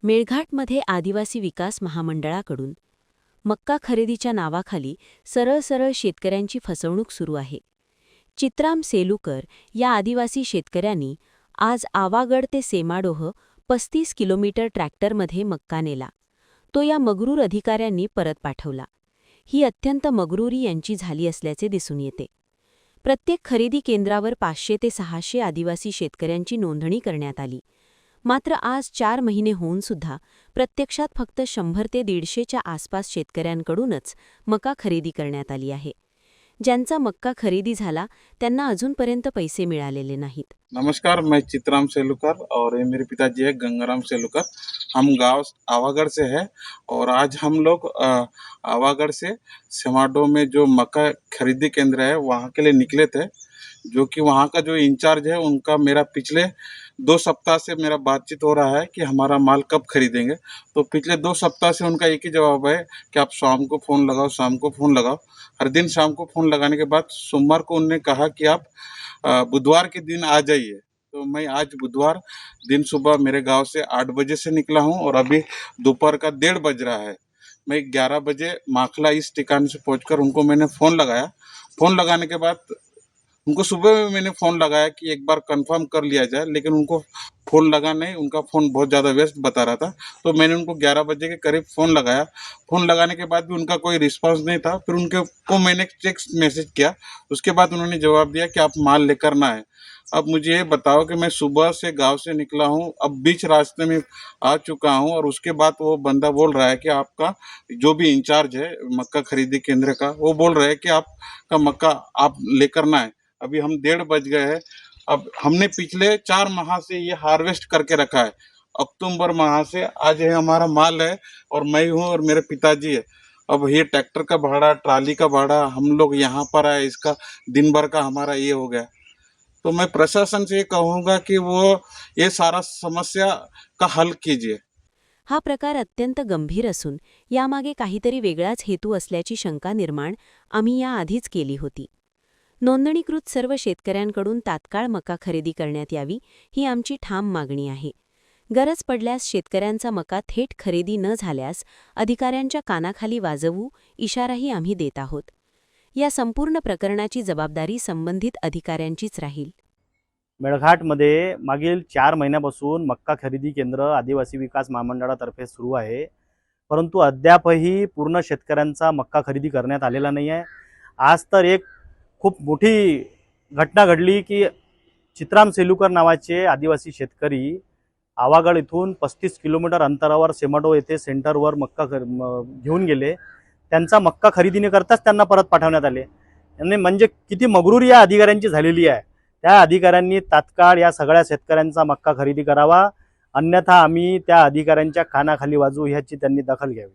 मेळघाटमध्ये आदिवासी विकास महामंडळाकडून मक्का खरेदीच्या नावाखाली सरळ सरळ शेतकऱ्यांची फसवणूक सुरू आहे. चित्राम सेलुकर या आदिवासी शेतकऱ्यांनी आज आवागड ते सेमाडोह 35 किलोमीटर ट्रॅक्टरमध्ये मक्का नेला. तो या मगरूर अधिकाऱ्यांनी परत पाठवला. ही अत्यंत मगरूरी यांची झाली असल्याचे दिसून येते. प्रत्येक खरेदी केंद्रावर 500 ते 600 आदिवासी शेतकऱ्यांची नोंदणी करण्यात आली. मात्र आज 4 महिने होऊनसुद्धा प्रत्यक्षात फक्त 100 ते 150च्या आसपास शेतकऱ्यांकडूनच मका खरेदी करण्यात आली आहे. ज्यांचा मक्का खरेदी झाला त्यांना अजूनपर्यंत पैसे मिळालेले नाहीत. नमस्कार, मैं चित्राम सेलुकर और ये मेरे पिताजी है गंगाराम सेलुकर। हम गांव आवागढ़ से है और आज हम लोग आवागढ़ से सेमाडो में जो मक्का खरीदी केंद्र है वहाँ के लिए निकले थे। जो कि वहाँ का जो इंचार्ज है उनका मेरा पिछले 2 सप्ताह से मेरा बातचीत हो रहा है कि हमारा माल कब खरीदेंगे। तो पिछले 2 सप्ताह से उनका एक ही जवाब है कि आप शाम को फ़ोन लगाओ, शाम को फ़ोन लगाओ। हर दिन शाम को फ़ोन लगाने के बाद सोमवार को उन्होंने कहा कि आप बुधवार के दिन आ जाइए। तो मैं आज बुधवार दिन सुबह मेरे गांव से 8 बजे से निकला हूं और अभी दोपहर का 1:30 बज रहा है। मैं 11 बजे माखला इस ठिकाने से पहुंचकर उनको मैंने फ़ोन लगाया। फ़ोन लगाने के बाद उनको सुबह में मैंने फ़ोन लगाया कि एक बार कंफर्म कर लिया जाए, लेकिन उनको फ़ोन लगा नहीं, उनका फ़ोन बहुत ज़्यादा व्यस्त बता रहा था। तो मैंने उनको 11 बजे के करीब फ़ोन लगाया। फ़ोन लगाने के बाद भी उनका कोई रिस्पांस नहीं था। फिर उनके को मैंने टेक्स्ट मैसेज किया। उसके बाद उन्होंने जवाब दिया कि आप माल लेकर ना आए। अब मुझे ये बताओ कि मैं सुबह से गांव से निकला हूं, अब बीच रास्ते में आ चुका हूं और उसके बाद वो बंदा बोल रहा है कि आपका जो भी इंचार्ज है मक्का खरीदी केंद्र का, वो बोल रहा है कि आपका मक्का आप लेकर ना आए। अभी हम 1:30 बज गए हैं। अब हमने पिछले 4 माह से ये हार्वेस्ट करके रखा है। अक्टूबर माह से आज है हमारा माल है और मैं हूँ और मेरे पिताजी है। अब ये ट्रैक्टर का भाड़ा, ट्राली का भाड़ा, हम लोग यहाँ पर आए, इसका दिन भर का हमारा ये हो गया। तो मैं प्रशासन से ये कहूँगा कि वो ये सारा समस्या का हल कीजिए। हा प्रकार अत्यंत गंभीर असून यामागे काहीतरी वेगळाच हेतू असल्याची शंका निर्माण आम्ही याआधीच केली होती. नोंदणीकृत सर्व शेतकऱ्यांकडून तात्काळ मका खरेदी करण्यात यावी ही आमची ठाम मागणी आहे. गरज पडल्यास शेतकऱ्यांचा मका थेट खरेदी न झाल्यास अधिकाऱ्यांच्या कानाखाली वाजवू इशाराही आम्ही देत आहोत. या संपूर्ण प्रकरणाची जबाबदारी संबंधित अधिकाऱ्यांचीच राहील. मेळघाटमध्ये मागील 4 महिन्यापासून मक्का खरेदी केंद्र आदिवासी विकास महामंडळातर्फे सुरू आहे, परंतु अद्यापही पूर्ण शेतकऱ्यांचा मक्का खरेदी करण्यात आलेला नाही आहे. आज तर एक खूप मोठी घटना घडली की चित्राम सेलुकर नावाचे आदिवासी शेतकरी आवागड इथून 35 किलोमीटर अंतरावर सेमाडो येथे सेंटरवर मक्का घेऊन गेले. त्यांचा मक्का खरेदी न करताच त्यांना परत पाठवण्यात आले. यांनी म्हणजे किती मगरूरी या अधिकाऱ्यांची झालेली आहे. त्या अधिकाऱ्यांनी तात्काळ या सगळ्या शेतकऱ्यांचा मक्का खरेदी करावा, अन्यथा आम्ही त्या अधिकाऱ्यांच्या कानाखाली वाजवू ह्याची त्यांनी दखल घ्यावी.